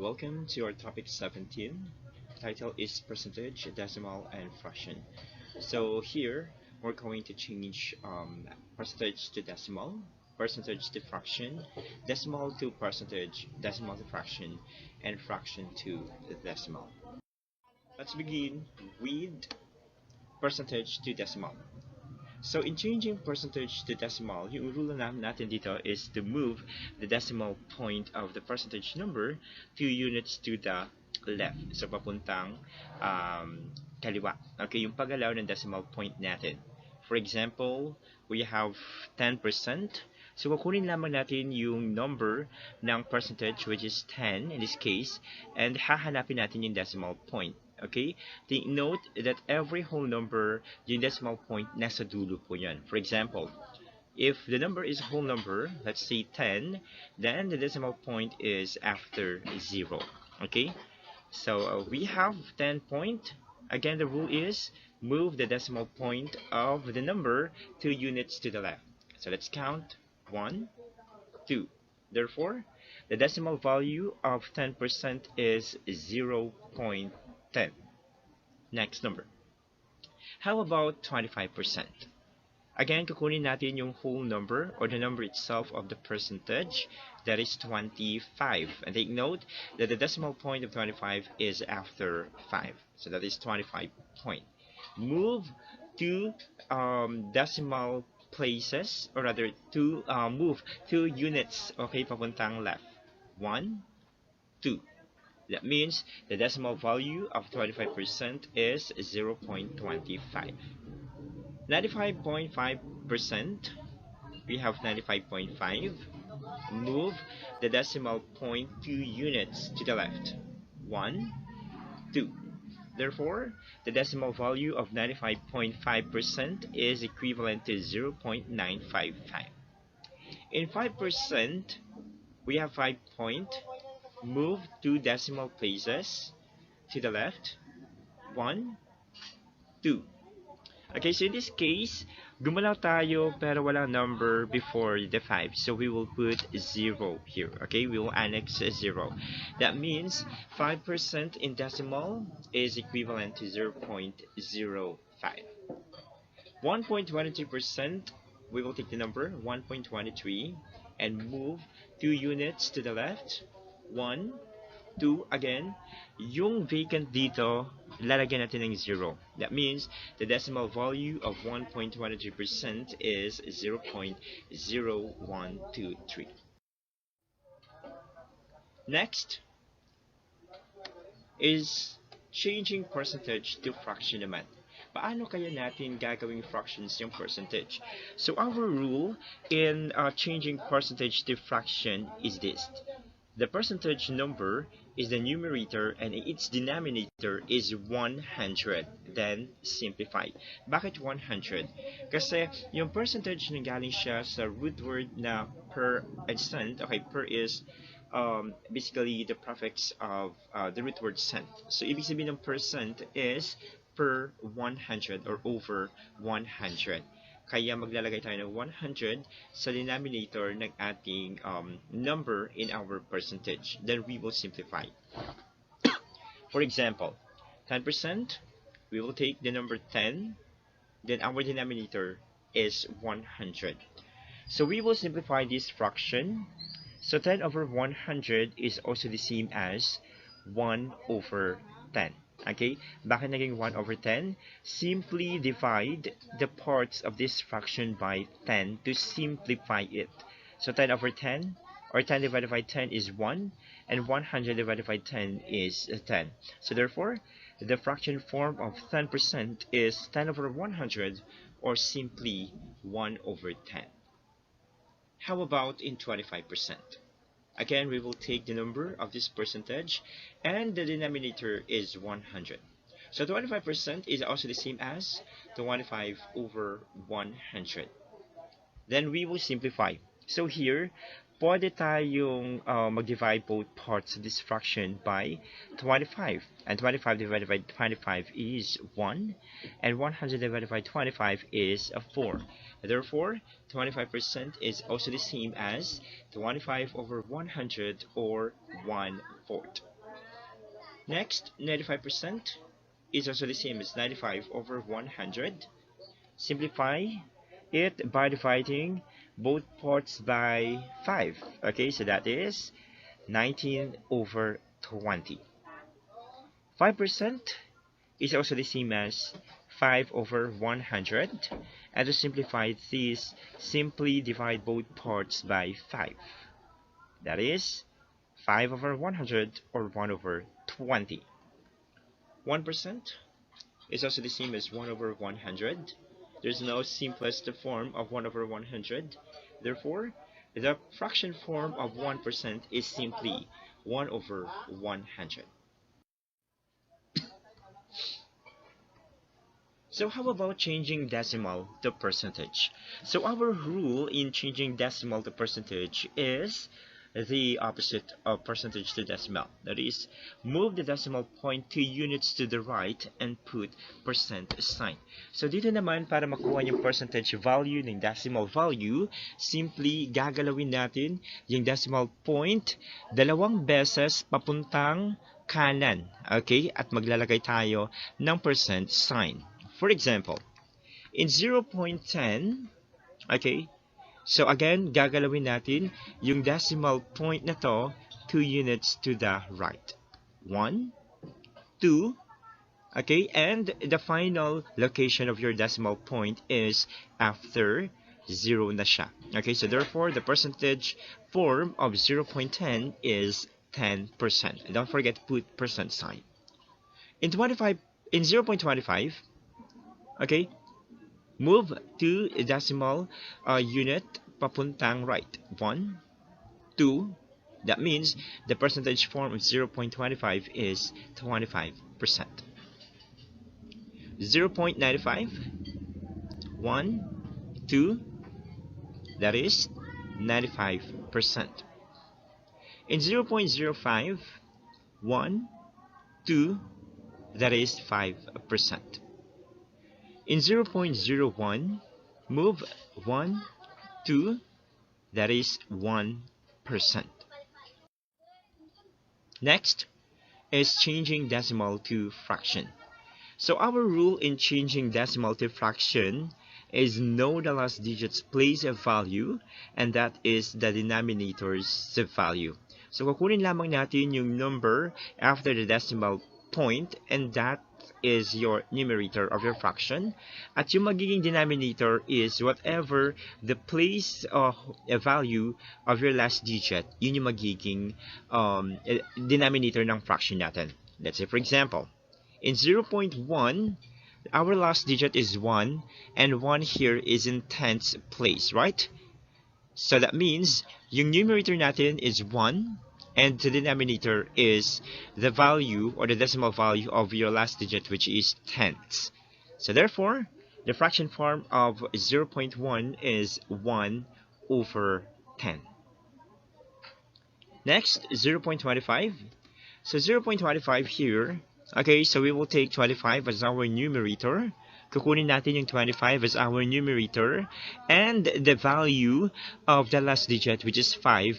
Welcome to our topic 17. Title is percentage, decimal, and fraction. So here we're going to change percentage to decimal, percentage to fraction, decimal to percentage, decimal to fraction, and fraction to decimal. Let's begin with percentage to decimal. So in changing percentage to decimal, yung rule na natin dito is to move the decimal point of the percentage number 2 units to the left. So papuntang kaliwa. Okay, yung paggalaw ng decimal point natin. For example, we have 10%. So kukunin lamang natin yung number ng percentage which is 10 in this case and hahanapin natin yung decimal point. Okay? Take note that every whole number, yung decimal point, nasa dulo po yan. For example, if the number is a whole number, let's say 10, then the decimal point is after 0. Okay? So we have 10 point. Again, the rule is move the decimal point of the number 2 units to the left. So let's count 1, 2. Therefore, the decimal value of 10% is 0.10. Next number. How about 25%? Again, kukunin natin yung whole number or the number itself of the percentage, that is 25. And take note that the decimal point of 25 is after 5. So that is 25 point. Move to decimal places, or rather to move 2 units, okay, papuntang left. 1, 2. That means the decimal value of 25% is 0.25. 95.5%, we have 95.5. Move the decimal point 2 units to the left. 1, 2. Therefore, the decimal value of 95.5% is equivalent to 0.955. In 5%, we have 5 point. Move 2 decimal places to the left. 1, 2. Okay, so in this case, gumalaw tayo pero walang number before the 5. So we will put 0 here. Okay, we will annex 0. That means 5% in decimal is equivalent to 0.05. 1.23%, we will take the number 1.23 and move 2 units to the left. 1, 2, again, yung vacant dito, lalagyan natin ng 0. That means the decimal value of 1.23% is 0.0123. Next is changing percentage to fraction naman. Paano kaya natin gagawing fractions yung percentage? So our rule in changing percentage to fraction is this. The percentage number is the numerator and its denominator is 100. Then simplify. Bakit 100? Kasi yung percentage nanggaling siya sa root word na per and cent. Okay, per is basically the prefix of the root word cent. So ibig sabihin ng percent is per 100 or over 100. Kaya maglalagay tayo ng 100 sa denominator ng ating number in our percentage. Then we will simplify. For example, 10%, we will take the number 10. Then our denominator is 100. So we will simplify this fraction. So 10 over 100 is also the same as 1 over 10. Okay, bakit naging 1 over 10? Simply divide the parts of this fraction by 10 to simplify it. So 10 over 10, or 10 divided by 10 is 1, and 100 divided by 10 is 10. So therefore, the fraction form of 10% is 10 over 100, or simply 1 over 10. How about in 25%? Again, we will take the number of this percentage and the denominator is 100. So 25% is also the same as 25 over 100. Then we will simplify. So here, pwede tayong mag-divide both parts of this fraction by 25. And 25 divided by 25 is 1. And 100 divided by 25 is 4. Therefore, 25% is also the same as 25 over 100 or 1/4. Next, 95% is also the same as 95 over 100. Simplify it by dividing both parts by 5. Okay, so that is 19 over 20. 5% is also the same as 5 over 100. And to simplify this, simply divide both parts by 5. That is 5 over 100 or 1 over 20. 1% is also the same as 1 over 100. There's no simplest form of 1 over 100. Therefore, the fraction form of 1% is simply 1 over 100. So how about changing decimal to percentage? So our rule in changing decimal to percentage is the opposite of percentage to decimal. That is, move the decimal point 2 units to the right and put percent sign. So dito naman, para makuha yung percentage value ng decimal value, simply gagalawin natin yung decimal point 2 beses papuntang kanan. Okay? At maglalagay tayo ng percent sign. For example, in 0.10, okay, so again, gagalawin natin yung decimal point na to 2 units to the right. 1, 2, okay, and the final location of your decimal point is after 0 na siya. Okay, so therefore, the percentage form of 0.10 is 10%. And don't forget to put percent sign. In 0.25, okay, move to decimal unit papuntang right. 1, 2. That means the percentage form of 0.25 is 25%. 0.95. 1, 2. That is 95%. In 0.05, 1, 2. That is 5%. In 0.01, move 1, 2, that is 1%. Next is changing decimal to fraction. So our rule in changing decimal to fraction is know the last digit's place of value, and that is the denominator's value. So kukunin lamang natin yung number after the decimal point, and that is your numerator of your fraction, at yung magiging denominator is whatever the place of a value of your last digit, yun yung magiging denominator ng fraction natin. Let's say for example, in 0.1, our last digit is 1, and 1 here is in tenths place, right? So that means yung numerator natin is 1, and the denominator is the value or the decimal value of your last digit, which is tenths. So therefore, the fraction form of 0.1 is 1 over 10. Next, 0.25. So 0.25 here, okay, so we will take 25 as our numerator. Kukunin natin yung 25 as our numerator, and the value of the last digit, which is 5,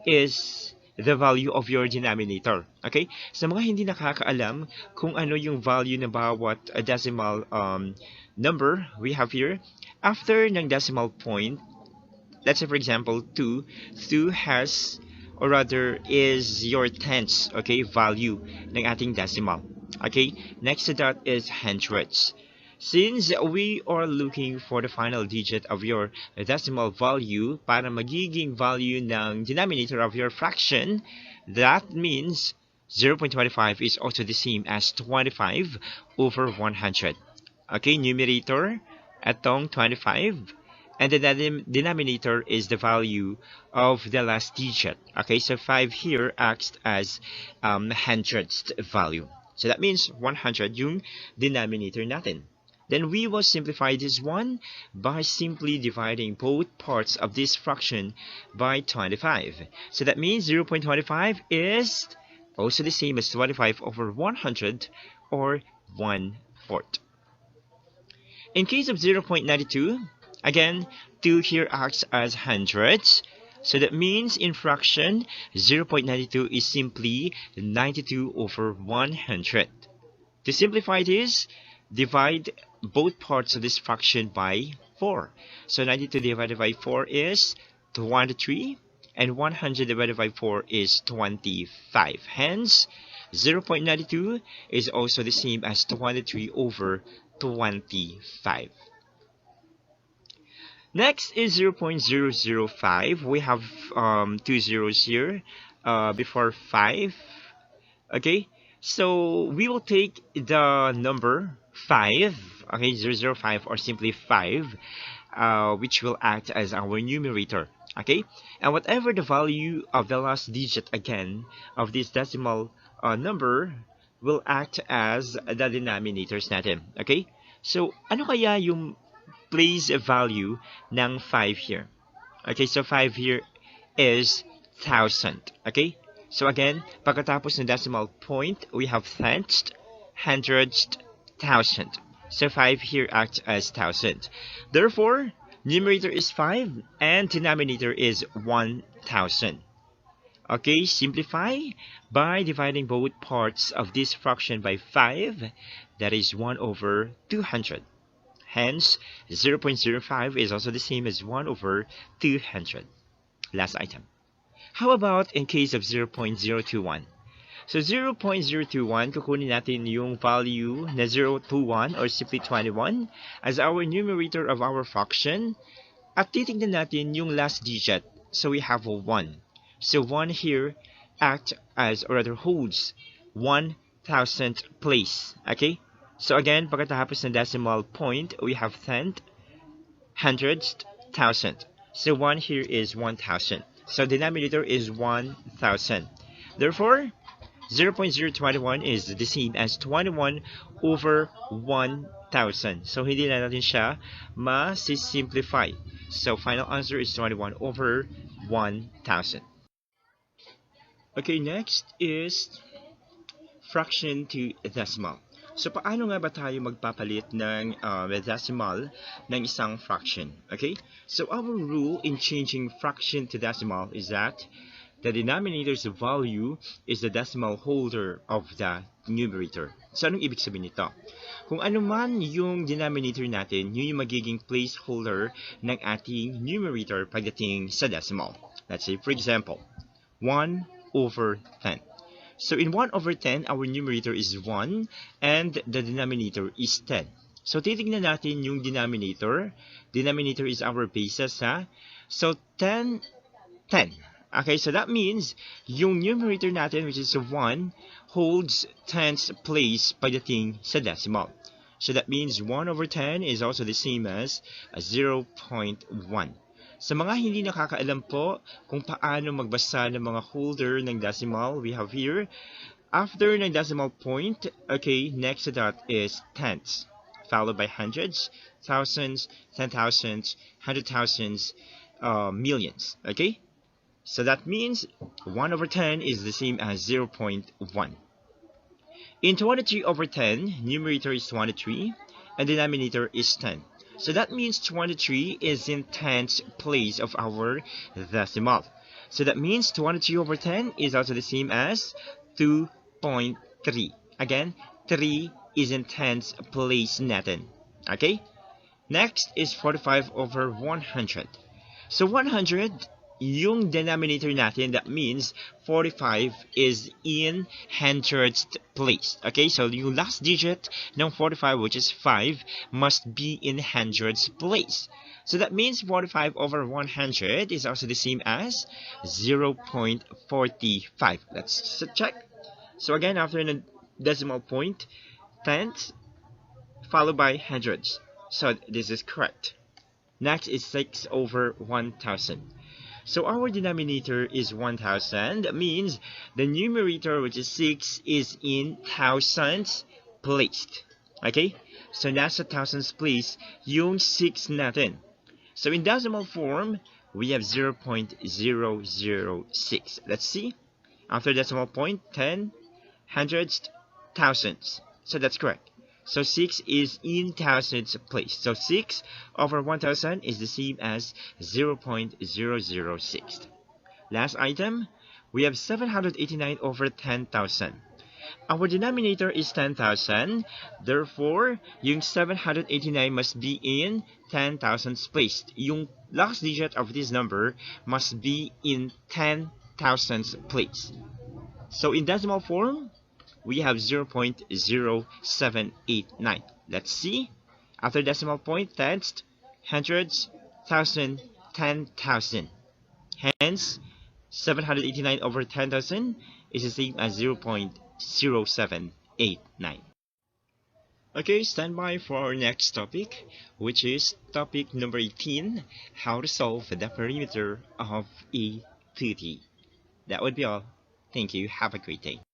is the value of your denominator. Okay? Sa mga hindi nakakaalam kung ano yung value ng bawat decimal number we have here, after ng decimal point, let's say for example 2 has, or rather is your tenths, okay, value ng ating decimal. Okay? Next to that is hundreds. Since we are looking for the final digit of your decimal value para magiging value ng denominator of your fraction, that means 0.25 is also the same as 25 over 100. Okay, numerator, atong 25, and the denominator is the value of the last digit. Okay, so 5 here acts as hundredths value. So that means 100 yung denominator natin. Then we will simplify this one by simply dividing both parts of this fraction by 25. So that means 0.25 is also the same as 25 over 100, or 1/4. In case of 0.92, again, 2 here acts as hundreds. So that means in fraction, 0.92 is simply 92 over 100. To simplify this, divide both parts of this fraction by 4. So 92 divided by 4 is 23, and 100 divided by 4 is 25. Hence, 0.92 is also the same as 23 over 25. Next is 0.005. We have two zeros here before 5. Okay, so we will take the number 5, okay, 005 or simply 5, which will act as our numerator. Okay, and whatever the value of the last digit again of this decimal number will act as the denominators natin. Okay, so ano kaya yung place value ng 5 here? Okay, so 5 here is 1,000. Okay, so again, pagkatapos ng decimal point, we have tenths, hundredths, thousand. So 5 here acts as 1,000. Therefore, numerator is 5 and denominator is 1,000. Okay, simplify by dividing both parts of this fraction by 5. That is 1 over 200. Hence, 0.05 is also the same as 1 over 200. Last item. How about in case of 0.021? So 0.021, kukunin natin yung value na 021 or simply 21 as our numerator of our fraction. At titignan natin yung last digit. So we have a 1. So 1 here acts as, or rather holds, 1,000 place. Okay? So again, pagkatapos ng decimal point, we have tenth, hundredths, thousand. So 1 here is 1,000. So denominator is 1,000. Therefore, 0.021 is the same as 21 over 1,000. So hindi na natin siya ma-simplify. So final answer is 21 over 1,000. Okay, next is fraction to decimal. So paano nga ba tayo magpapalit ng decimal ng isang fraction? Okay? So our rule in changing fraction to decimal is that the denominator's value is the decimal holder of the numerator. So anong ibig sabihin nito? Kung ano man yung denominator natin, yun yung magiging placeholder ng ating numerator pagdating sa decimal. Let's say, for example, 1 over 10. So in 1 over 10, our numerator is 1 and the denominator is 10. So titignan natin yung denominator. Denominator is our basis, ha? So 10, 10. Okay, so that means yung numerator natin, which is 1, holds 10th place pagdating sa decimal. So that means 1 over 10 is also the same as 0.1. Sa mga hindi nakakaalam po kung paano magbasa ng mga holder ng decimal, we have here, after ng decimal point, okay, next to that is tenths, followed by hundreds, thousands, 10,000s, 100,000s, millions, okay? So that means 1 over 10 is the same as 0.1. In 23 over 10, numerator is 23 and denominator is 10. So that means 23 is in 10th place of our decimal. So that means 23 over 10 is also the same as 2.3. Again, 3 is in 10th place natin. Okay? Next is 45 over 100. So 100, yung denominator natin, that means 45 is in hundredths place. Okay, so yung last digit ng 45, which is 5, must be in hundredths place. So that means 45 over 100 is also the same as 0.45. Let's check. So again, after the decimal point, tenths followed by hundreds. So this is correct. Next is 6 over 1,000. So our denominator is 1,000. That means the numerator, which is 6, is in thousands placed. Okay? So nasa thousands place yung 6 natin. So in decimal form, we have 0.006. Let's see. After decimal point, 10, hundreds, thousands. So that's correct. So 6 is in thousands place. So 6 over 1000 is the same as 0.006. Last item, we have 789 over 10,000. Our denominator is 10,000. Therefore, yung 789 must be in 10,000 place. Yung last digit of this number must be in 10,000 place. So in decimal form, we have 0.0789. Let's see. After decimal point, that's hundreds, thousand, 10,000. Hence, 789 over 10,000 is the same as 0.0789. Okay, stand by for our next topic, which is topic number 18, how to solve the perimeter of a 30. That would be all. Thank you. Have a great day.